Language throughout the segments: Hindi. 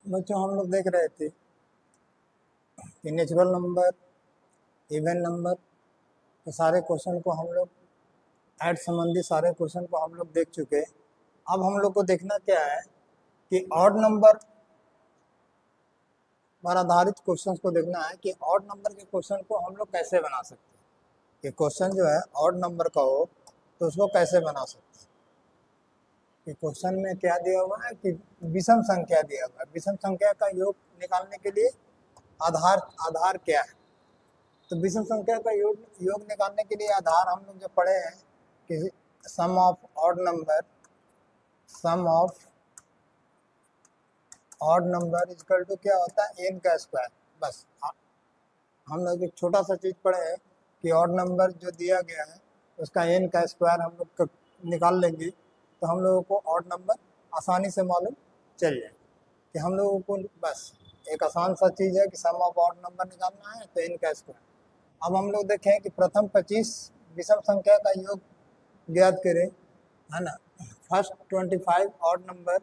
बच्चों हम लोग देख रहे थे कि नेचुरल नंबर, इवन नंबर के सारे क्वेश्चन को हम लोग ऐड संबंधी सारे क्वेश्चन को हम लोग देख चुके हैं। अब हम लोग को देखना क्या है कि ऑड नंबर पर आधारित क्वेश्चन को देखना है कि ऑड नंबर के क्वेश्चन को हम लोग कैसे बना सकते हैं। कि क्वेश्चन जो है ऑड नंबर का हो तो उसको कैसे बना सकते हैं। कि क्वेश्चन में क्या दिया हुआ है कि विषम संख्या दिया हुआ है, विषम संख्या का योग निकालने के लिए आधार क्या है। तो विषम संख्या का योग निकालने के लिए आधार हम लोग जो पढ़े हैं कि sum of odd number equal to क्या होता है, एन का स्क्वायर। बस हम लोग एक छोटा सा चीज पढ़े हैं कि ऑड नंबर जो दिया गया है उसका एन का स्क्वायर हम लोग निकाल लेंगे तो हम लोगों को ऑड नंबर आसानी से मालूम चल जाए। कि हम लोगों को बस एक आसान सा चीज़ है कि सम ऑफ ऑड नंबर निकालना है तो इनका स्क्वायर। अब हम लोग देखें कि प्रथम 25 विषम संख्या का योग ज्ञात करें, है ना। First 25 odd number,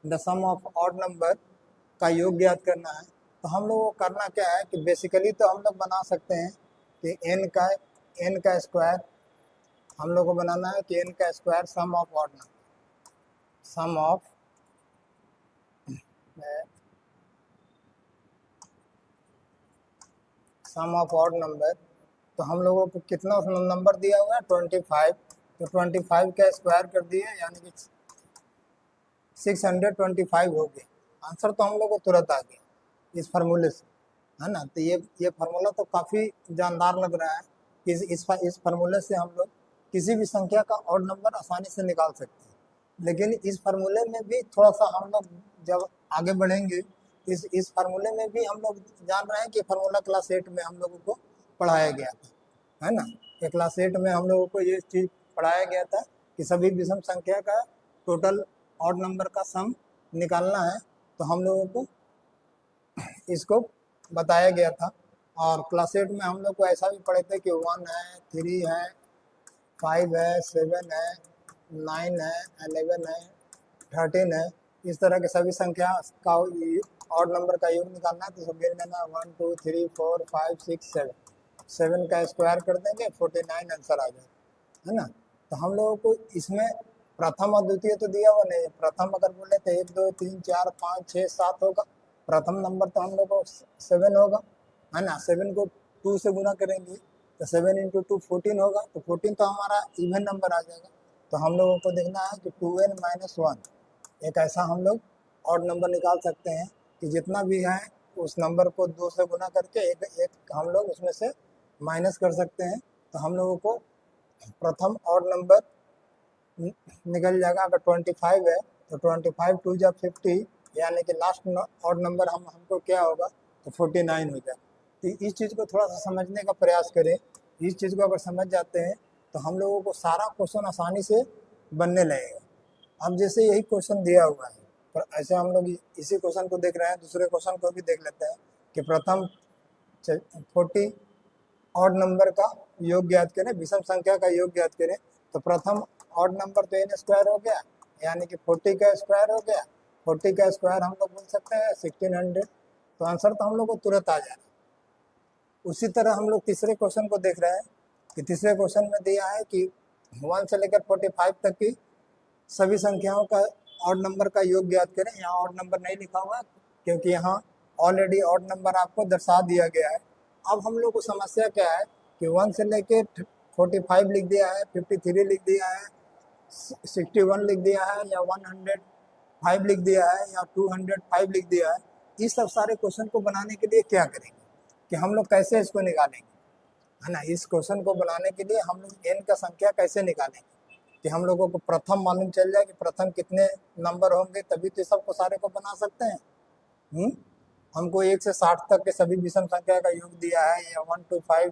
the sum of odd number का योग ज्ञात करना है। तो हम लोग को करना क्या है कि बेसिकली तो हम लोग बना सकते हैं कि एन का स्क्वायर हम लोग को बनाना है कि एन का square sum of odd number, sum of odd number. तो हम लोगों को कितना नंबर दिया हुआ है 25। तो 25 का स्क्वायर कर दिए यानी कि 625 हो गया। आंसर तो हम लोग को तुरंत आ गया इस फार्मूले से, है ना। तो ये फार्मूला तो काफ़ी जानदार लग रहा है कि इस फार्मूले से हम लोग किसी भी संख्या का ऑड नंबर आसानी से निकाल सकते हैं। लेकिन इस फार्मूले में भी थोड़ा सा हम लोग जब आगे बढ़ेंगे इस फार्मूले में भी हम लोग जान रहे हैं कि फार्मूला क्लास 8 में हम लोगों को पढ़ाया गया था, है ना। क्लास 8 में हम लोगों को ये चीज़ पढ़ाया गया था कि सभी विषम संख्या का टोटल ऑड नंबर का सम निकालना है। तो हम लोगों को इसको बताया गया था। और क्लास 8 में हम लोग को ऐसा भी पढ़े थे कि 1 है, 3 है, 5 है, 7 है, 9 है, 11 है, 13 है। इस तरह के सभी संख्या का ऑड नंबर का योग निकालना है। तो सब गिन लेना 1 2 3 4 5 6 7, 7 का स्क्वायर कर देंगे 49 आंसर आ जाए, है ना। तो हम लोगों को इसमें प्रथम और द्वितीय तो दिया हुआ नहीं। प्रथम अगर बोले तो 1 2 3 4 5 6 7 होगा। प्रथम नंबर तो हम लोग को 7 होगा, है ना। 7 को 2 से गुना करेंगे तो 7 इंटू 2 14 होगा। तो 14 तो हमारा इवन नंबर आ जाएगा। तो हम लोगों को देखना है कि 2n - 1 एक ऐसा हम लोग ऑड नंबर निकाल सकते हैं कि जितना भी है उस नंबर को 2 से गुना करके एक हम लोग उसमें से माइनस कर सकते हैं। तो हम लोगों को प्रथम ऑड नंबर निकल जाएगा। अगर 25 है तो 25 2 जा 50 यानी कि लास्ट ऑड नंबर हमको क्या होगा तो 49 हो जाए। तो इस चीज़ को थोड़ा सा समझने का प्रयास करें। इस चीज़ को अगर समझ जाते हैं तो हम लोगों को सारा क्वेश्चन आसानी से बनने लगेगा। अब जैसे यही क्वेश्चन दिया हुआ है पर ऐसे हम लोग इसी क्वेश्चन को देख रहे हैं, दूसरे क्वेश्चन को भी देख लेते हैं कि प्रथम 40 ऑड नंबर का योग ज्ञात करें, विषम संख्या का योग ज्ञात करें। तो प्रथम ऑड नंबर तो n स्क्वायर हो गया यानी कि 40 का स्क्वायर हो गया। 40 का स्क्वायर हम लोग बोल सकते हैं 1600। तो आंसर तो हम लोग को तुरंत आ जाए। उसी तरह हम लोग तीसरे क्वेश्चन को देख रहे हैं कि तीसरे क्वेश्चन में दिया है कि 1 से लेकर 45 तक की सभी संख्याओं का ऑड नंबर का योग ज्ञात करें। यहाँ ऑड नंबर नहीं लिखा हुआ क्योंकि यहाँ ऑलरेडी ऑड नंबर आपको दर्शा दिया गया है। अब हम लोग को समस्या क्या है कि 1 से लेके 45 लिख दिया है, 53 लिख दिया है, 61 लिख दिया है, या 105 लिख दिया है, या 205 लिख दिया है। इस सब सारे क्वेश्चन को बनाने के लिए क्या करेंगे कि हम लोग कैसे इसको निकालेंगे, है ना। इस क्वेश्चन को बनाने के लिए हम लोग n का संख्या कैसे निकालेंगे कि हम लोगों को प्रथम मालूम चल जाए कि प्रथम कितने नंबर होंगे, तभी तो सबको सारे को बना सकते हैं। हमको 1 से 60 तक के सभी विषम संख्या का योग दिया है या 1 to 5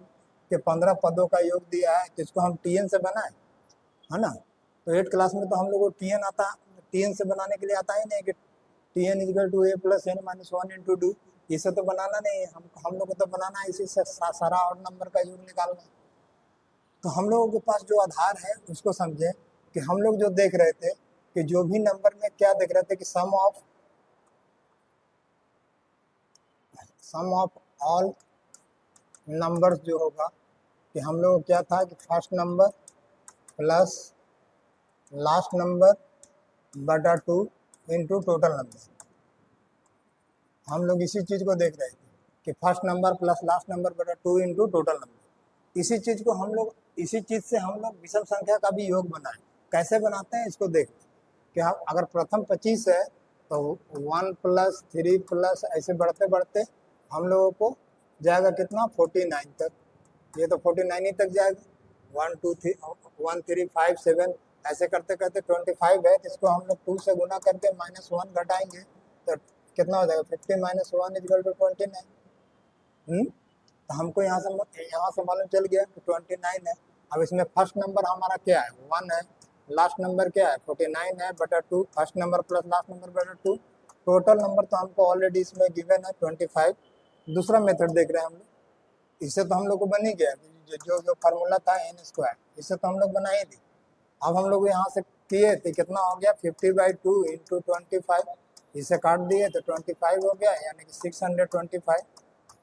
के 15 पदों का योग दिया है तो इसको हम tn से बनाए, है ना। तो 8 क्लास में तो हम लोग को tn से बनाने के लिए आता ही नहीं कि tn = a + n - 1 × 2। इसे तो बनाना नहीं है, हम लोग को तो बनाना है इसी से सारा ऑड नंबर का योग निकालना। तो हम लोगों के पास जो आधार है उसको समझें कि हम लोग जो देख रहे थे कि जो भी नंबर में क्या देख रहे थे कि sum of sum of all numbers जो होगा कि हम लोग को क्या था कि first number plus last number बटा 2 इंटू टोटल नंबर। हम लोग इसी चीज़ को देख रहे थे कि first number plus last number बटा 2 इंटू टोटल नंबर। इसी चीज़ को हम लोग इसी चीज़ से हम लोग विषम संख्या का भी योग बनाए। कैसे बनाते हैं इसको देखते हैं कि हम अगर प्रथम 25 है तो 1 प्लस 3 प्लस ऐसे बढ़ते बढ़ते हम लोगों को जाएगा कितना 49 तक। ये तो 49 ही तक जाएगा। 1 2 3 1 3 5 7 ऐसे करते करते 25 है, जिसको हम लोग 2 से गुना करके -1 घटाएंगे तो कितना हो जाएगा 50 माइनस 1 इक्वल टू 29। तो हमको यहाँ से मालूम चल गया कि 29 है। अब इसमें फर्स्ट नंबर हमारा क्या है 1 है, लास्ट नंबर क्या है 49 है बटा 2, first number plus last number बटा 2। टोटल नंबर तो हमको ऑलरेडी इसमें गिवन है 25। दूसरा मेथड देख रहे हैं हम लोग, इससे तो हम लोग को बन ही गया जो जो फार्मूला था n², इससे तो हम लोग बना ही दी। अब हम लोग यहाँ से किए तो कितना हो गया 50/2 इंटू 25, इसे काट दिए तो 25 हो गया, यानी कि 625।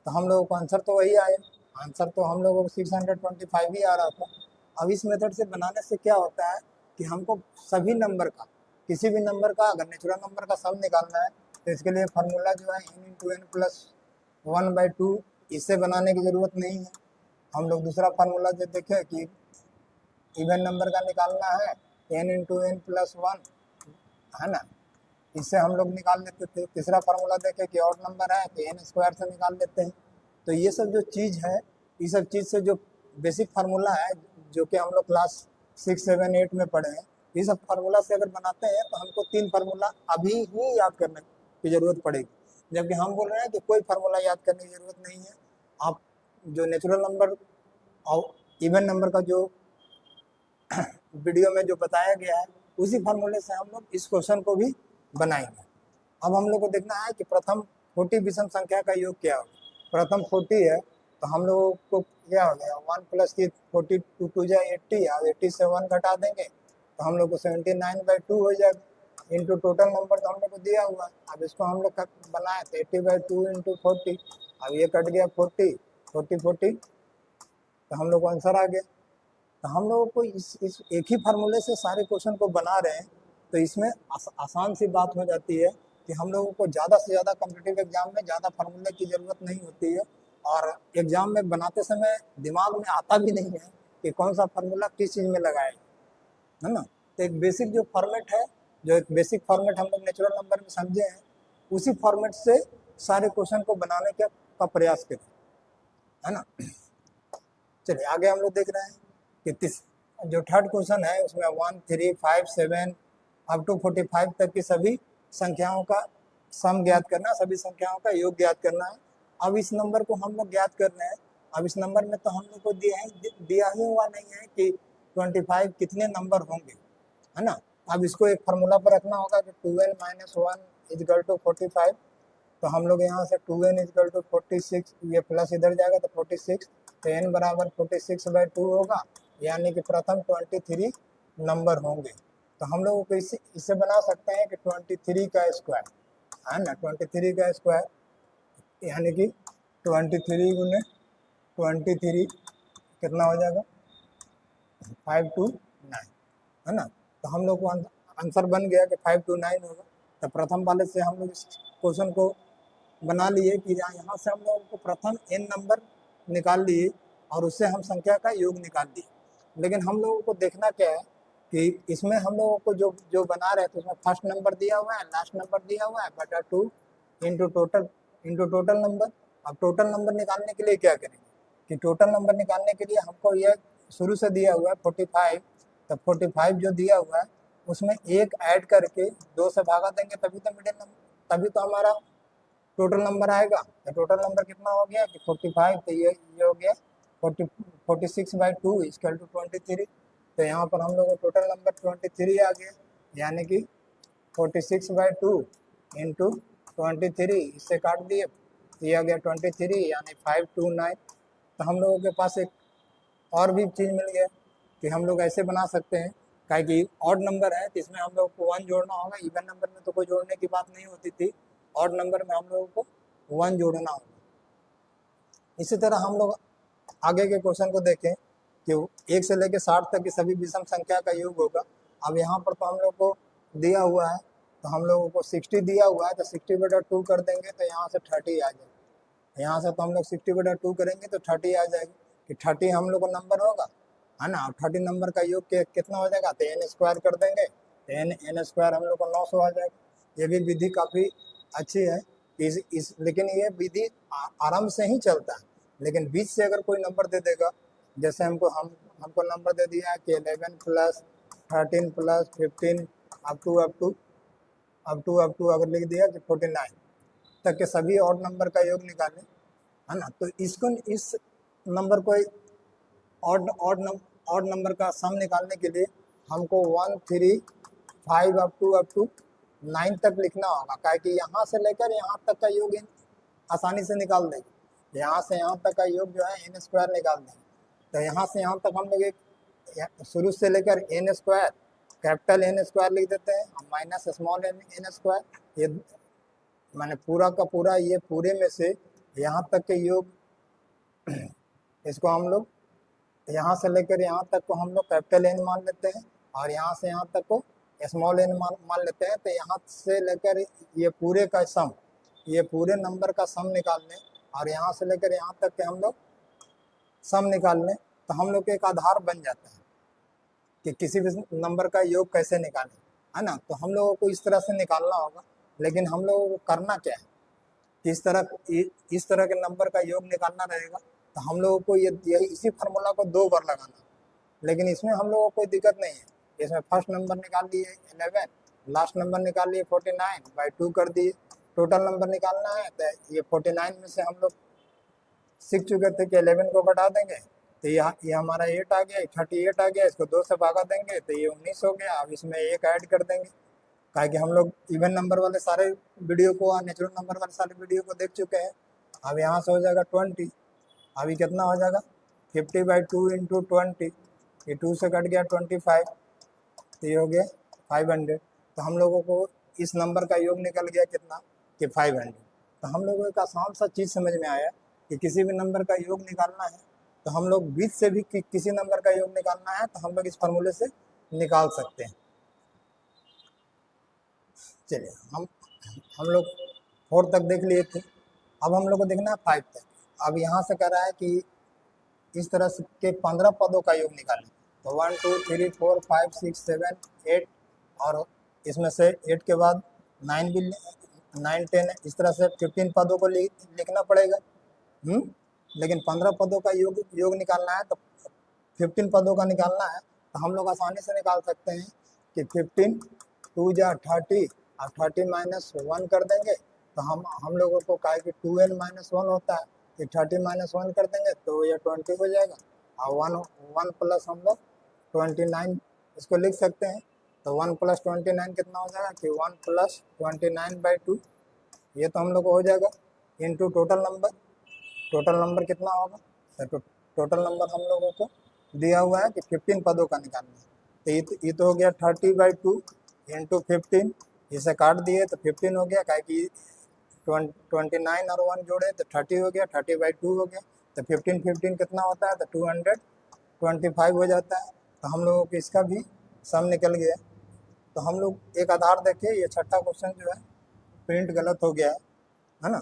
तो हम लोगों को आंसर तो वही आया, आंसर तो हम लोगों को 625 ही आ रहा था। अब इस मेथड से बनाने से क्या होता है कि हमको सभी नंबर का, किसी भी नंबर का अगर नेचुरल नंबर का सम निकालना है तो इसके लिए फार्मूला जो है n इंटू एन प्लस 1/2, इससे बनाने की ज़रूरत नहीं है। हम लोग दूसरा फार्मूला जो देखे कि इवन नंबर का निकालना है n इंटू एन प्लस 1, है ना, इससे हम लोग निकाल लेते थे। तीसरा फार्मूला देखे कि ऑड नंबर है तो n² से निकाल लेते हैं। तो ये सब जो चीज़ है, ये सब चीज़ से जो बेसिक फार्मूला है जो कि हम लोग क्लास 6 7 8 में पढ़े हैं, ये सब फार्मूला से अगर बनाते हैं तो हमको 3 फार्मूला अभी ही याद करने की ज़रूरत पड़ेगी, जबकि हम बोल रहे हैं कि कोई फार्मूला याद करने की ज़रूरत नहीं है। आप जो नेचुरल नंबर और इवन नंबर का जो वीडियो में जो बताया गया है उसी फार्मूले से हम लोग इस क्वेश्चन को भी बनाएंगे। अब हम लोग को देखना है कि प्रथम 40 विषम संख्या का योग क्या होगा। प्रथम 40 है तो हम लोगों को क्या हो गया 1 प्लस 40 2 2 जा 80, अब 80 से 1 घटा देंगे तो हम लोग को 79/2 हो जाएगा। इंटू टोटल नंबर तो हम लोग को दिया हुआ है, अब इसको हम लोग बनाए तो 80/2 इंटू 40, अब ये कट गया 40 तो हम लोग को आंसर आ गया। तो हम लोगों को इस एक ही फार्मूले से सारे क्वेश्चन को बना रहे हैं, तो इसमें आसान सी बात हो जाती है कि हम लोगों को ज़्यादा से ज़्यादा कॉम्पिटिटिव एग्जाम में ज़्यादा फार्मूले की ज़रूरत नहीं होती है, और एग्जाम में बनाते समय दिमाग में आता भी नहीं है कि कौन सा फार्मूला किस चीज़ में लगाए, है ना। तो एक बेसिक जो फॉर्मेट है, जो एक बेसिक फॉर्मेट हम लोग नेचुरल नंबर में समझे हैं, उसी फॉर्मेट से सारे क्वेश्चन को बनाने का प्रयास करें, है ना। चलिए आगे हम लोग देख रहे हैं कि जो थर्ड क्वेश्चन है उसमें 1 3 5 7 अप टू 45 तक की सभी संख्याओं का सम ज्ञात करना, सभी संख्याओं का योग ज्ञात करना है। अब इस नंबर को हम लोग ज्ञात कर रहे हैं। अब इस नंबर में तो हम लोग को दिया ही हुआ नहीं है कि 25 कितने नंबर होंगे, है ना। अब इसको एक फार्मूला पर रखना होगा कि 2n - 1 इक्वल टू 45। तो हम लोग यहाँ से 2n इक्वल टू 46, ये प्लस इधर जाएगा तो 46, तो n बराबर 46/2 होगा, यानी कि प्रथम 23 नंबर होंगे। तो हम लोगों को इससे बना सकते हैं कि 23 का स्क्वायर, है ना, 23 का स्क्वायर यानी कि 23 गुने 23 कितना हो जाएगा 529, है ना। तो हम लोग को आंसर बन गया कि 529 होगा। तो प्रथम वाले से हम लोग इस क्वेश्चन को बना लिए कि यहाँ से हम लोगों को प्रथम n नंबर निकाल लिए और उससे हम संख्या का योग निकाल दिए। लेकिन हम लोगों को देखना क्या है कि इसमें हम लोगों को जो जो बना रहे थे उसमें फर्स्ट नंबर दिया हुआ है, लास्ट नंबर दिया हुआ है बटा 2 इंटू टोटल नंबर। अब टोटल नंबर निकालने के लिए क्या करेंगे कि टोटल नंबर निकालने के लिए हमको यह शुरू से दिया हुआ है 45, तो 45 जो दिया हुआ है उसमें एक ऐड करके 2 से भागा देंगे तभी तो मिडिल नंबर, तभी तो हमारा टोटल नंबर आएगा। तो टोटल नंबर कितना हो गया कि 45, तो ये हो गया 46/2 इक्वल टू 23। तो यहाँ पर हम लोग को टोटल नंबर 23 आ गया, यानी कि 46/2 इंटू 23, इससे काट दिए तो ये आ गया 23 यानी 529। तो हम लोगों के पास एक और भी चीज़ मिल गया कि हम लोग ऐसे बना सकते हैं, क्या कि ऑड नंबर है तो इसमें हम लोग को 1 जोड़ना होगा। इवन नंबर में तो कोई जोड़ने की बात नहीं होती थी, ऑड नंबर में हम लोगों को 1 जोड़ना होगा। इसी तरह हम लोग आगे के क्वेश्चन को देखें कि 1 से लेकर 60 तक की सभी विषम संख्या का योग होगा। अब यहाँ पर तो हम लोग को दिया हुआ है, तो हम लोगों को 60 दिया हुआ है, तो 60/2 कर देंगे तो यहाँ से 30 आ जाएगा। यहाँ से तो हम लोग 60/2 करेंगे तो 30 आ जाएगी, कि 30 हम लोग को नंबर होगा, है ना। 30 नंबर का योग कितना हो जाएगा, तो n² कर देंगे, तो n² हम लोग को 900 आ जाएगा। ये भी विधि काफ़ी अच्छी है। लेकिन ये विधि आरंभ से ही चलता है, लेकिन बीच से अगर कोई नंबर दे देगा, जैसे हमको नंबर दे दिया है कि 11 + 13 + 15 अप टू अगर लिख दिया कि 49 तक के सभी ऑड नंबर का योग निकालें, है ना। तो इस नंबर को ऑड नंबर का सम निकालने के लिए हमको 1 3 5 अप टू 9 तक लिखना होगा, क्या कि यहाँ से लेकर यहाँ तक का योग आसानी से निकाल देंगे। यहाँ से यहाँ तक का योग जो है n² निकाल देंगे। तो यहाँ से यहाँ तक हम लोग एक शुरू से लेकर n², कैपिटल N² लिख देते हैं, माइनस स्मॉल n²। ये माने पूरा का पूरा, ये पूरे में से यहाँ तक के योग, इसको हम लोग यहाँ से लेकर यहाँ तक को हम लोग कैपिटल N मान लेते हैं, और यहाँ से यहाँ तक को स्मॉल n मान लेते हैं। तो यहाँ से लेकर ये पूरे का सम, ये पूरे नंबर का सम निकाल लें, और यहाँ से लेकर यहाँ तक के हम लोग सम निकाल लें, तो हम लोग के एक आधार बन जाता है कि किसी भी नंबर का योग कैसे निकालें, है ना। तो हम लोगों को इस तरह से निकालना होगा, लेकिन हम लोगों को करना क्या है कि इस तरह के नंबर का योग निकालना रहेगा। तो हम लोगों को इसी फार्मूला को 2 बार लगाना, लेकिन इसमें हम लोगों को कोई दिक्कत नहीं है। इसमें फर्स्ट नंबर निकाल लिए 11, लास्ट नंबर निकाल लिए 49/2 कर दिए। टोटल नंबर निकालना है, तो ये 49 में से हम लोग सीख चुके थे कि 11 को घटा देंगे, तो ये हमारा 8 आ गया, 38 आ गया। इसको 2 से भागा देंगे तो ये 19 हो गया। अब इसमें 1 ऐड कर देंगे, क्या कि हम लोग इवन नंबर वाले सारे वीडियो को और नेचुरल नंबर वाले सारे वीडियो को देख चुके हैं। अब यहाँ से हो जाएगा 20। अभी कितना हो जाएगा, 50/2 × 20, ये 2 से कट गया 25, तो ये हो गया 500। तो हम लोगों को इस नंबर का योग निकल गया कितना, कि 500। तो हम लोगों को एक आसान सा चीज़ समझ में आया कि किसी भी नंबर का योग निकालना है, तो हम लोग बीच से भी किसी नंबर का योग निकालना है, तो हम लोग इस फार्मूले से निकाल सकते हैं। चलिए, हम लोग 4 तक देख लिए थे, अब हम लोग को देखना है 5 तक। अब यहाँ से कह रहा है कि इस तरह से के 15 पदों का योग निकालें, तो 1 2 3 4 5 6 7 8, और इसमें से 8 के बाद 9 भी 9 10, इस तरह से 15 पदों को लिखना पड़ेगा। लेकिन 15 पदों का योग निकालना है, तो 15 पदों का निकालना है, तो हम लोग आसानी से निकाल सकते हैं कि 15 2 जा 30, और 30 - 1 कर देंगे, तो हम लोगों को कहा कि 2n - 1 होता है, कि 30 - 1 कर देंगे तो ये 20 हो जाएगा, और 1 प्लस हम लोग 29 इसको लिख सकते हैं। तो 1 + 29 कितना हो जाएगा, कि 1 + 29/2, ये तो हम लोग को हो जाएगा, इंटू टोटल नंबर कितना होगा। तो टोटल नंबर हम लोगों को दिया हुआ है कि 15 पदों का निकालना है, तो ये तो हो गया 30/2 × 15, इसे काट दिए तो 15 हो गया, क्या कि 29 और 1 जोड़े तो 30 हो गया, 30/2 हो गया। तो 15 कितना होता है, तो 225 हो जाता है। तो हम लोगों को इसका भी सम निकल गया। तो हम लोग एक आधार देखिए, ये छठा क्वेश्चन जो है प्रिंट गलत हो गया है ना।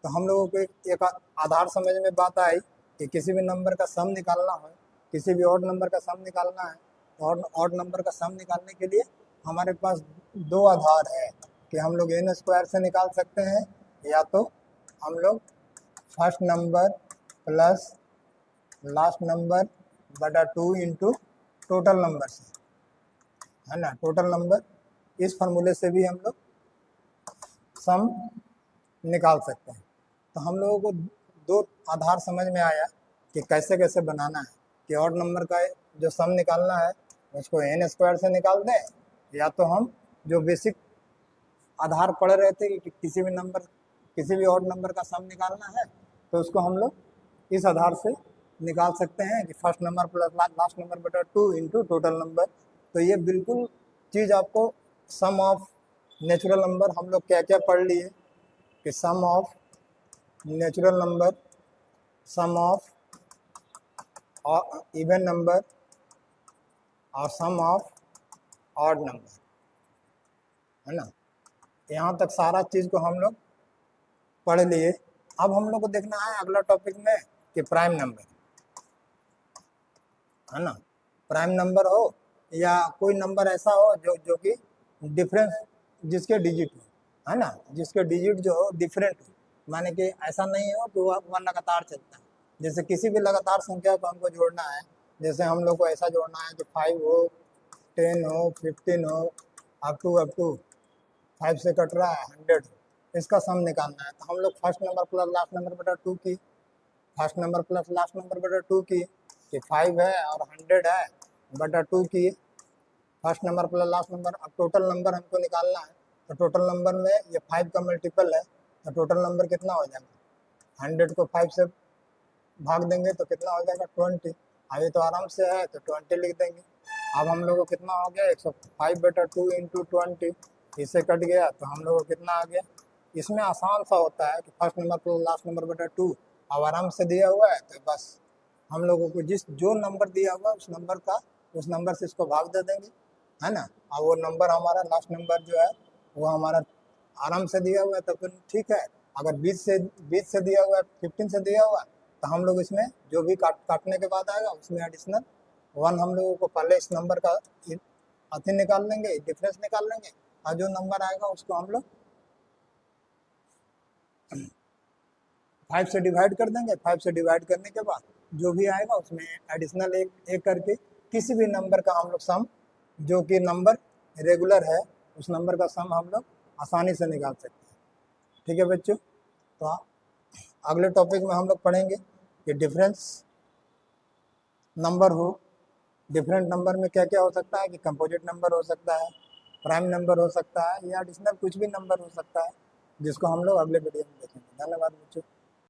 तो हम लोगों को एक आधार समझ में बात आई कि किसी भी नंबर का सम निकालना हो, किसी भी ऑड नंबर का सम निकालना है, और ऑड नंबर का सम निकालने के लिए हमारे पास 2 आधार है कि हम लोग n² से निकाल सकते हैं, या तो हम लोग first number plus last number बटा 2 × टोटल नंबर से, है ना। टोटल नंबर, इस फार्मूले से भी हम लोग सम निकाल सकते हैं। तो हम लोगों को 2 आधार समझ में आया कि कैसे कैसे बनाना है, कि ऑड नंबर का जो सम निकालना है उसको n² से निकाल दें, या तो हम जो बेसिक आधार पढ़ रहे थे कि किसी भी ऑड नंबर का सम निकालना है, तो उसको हम लोग इस आधार से निकाल सकते हैं कि first number plus last number बटा 2 × टोटल नंबर। तो ये बिल्कुल चीज़ आपको सम ऑफ नेचुरल नंबर, हम लोग क्या क्या पढ़ लिए कि sum of natural number sum of even number और सम ऑफ ऑड नंबर, है ना। यहाँ तक सारा चीज को हम लोग पढ़ लिए। अब हम लोग को देखना है अगला टॉपिक में कि प्राइम नंबर, है ना। प्राइम नंबर हो या कोई नंबर ऐसा हो जो जो कि डिफरेंस, जिसके डिजिट हो, है ना, जिसके डिजिट जो हो डिफरेंट हो, माने कि ऐसा नहीं हो कि वह लगातार चलता है। जैसे किसी भी लगातार संख्या को हमको जोड़ना है, जैसे हम लोग को ऐसा जोड़ना है कि 5 हो, 10 हो, 15 हो, अप टू 5 से कट रहा है 100, इसका सम निकालना है। तो हम लोग first number plus last number बटा 2 की, first number plus last number बटा 2 की, कि 5 है और 100 है बटा 2 की, first number plus last number. अब टोटल नंबर हमको निकालना है, तो टोटल नंबर में ये 5 का मल्टीपल है, तो टोटल नंबर कितना हो जाएगा, 100 को 5 से भाग देंगे तो कितना हो जाएगा 20। अभी तो आराम से है तो 20 लिख देंगे। अब हम लोग को कितना हो गया 105 बटा 2 इंटू 20, इससे कट गया तो हम लोग को कितना आ गया। इसमें आसान सा होता है कि first number plus last number बटा 2, अब आराम से दिया हुआ है तो बस हम लोगों को जिस जो नंबर दिया हुआ है उस नंबर से इसको भाग दे देंगे, है ना। और वो नंबर हमारा लास्ट नंबर जो है वो हमारा आराम से दिया हुआ है तो फिर ठीक है। अगर 20 से दिया हुआ है, 15 से दिया हुआ है, तो हम लोग इसमें जो भी काटने के बाद आएगा उसमें एडिशनल 1 हम लोगों को पहले इस नंबर का अति निकाल लेंगे, डिफरेंस निकाल लेंगे, और जो नंबर आएगा उसको हम लोग 5 से डिवाइड कर देंगे। 5 से डिवाइड करने के बाद जो भी आएगा उसमें एडिशनल एक करके किसी भी नंबर का हम लोग सम, जो कि नंबर रेगुलर है, उस नंबर का सम हम लोग आसानी से निकाल सकते हैं। ठीक है बच्चों, तो अगले टॉपिक में हम लोग पढ़ेंगे कि डिफरेंस नंबर हो, डिफरेंट नंबर में क्या क्या हो सकता है, कि कंपोजिट नंबर हो सकता है, प्राइम नंबर हो सकता है, या एडिशनल कुछ भी नंबर हो सकता है, जिसको हम लोग अगले वीडियो में देखेंगे। धन्यवाद बच्चों।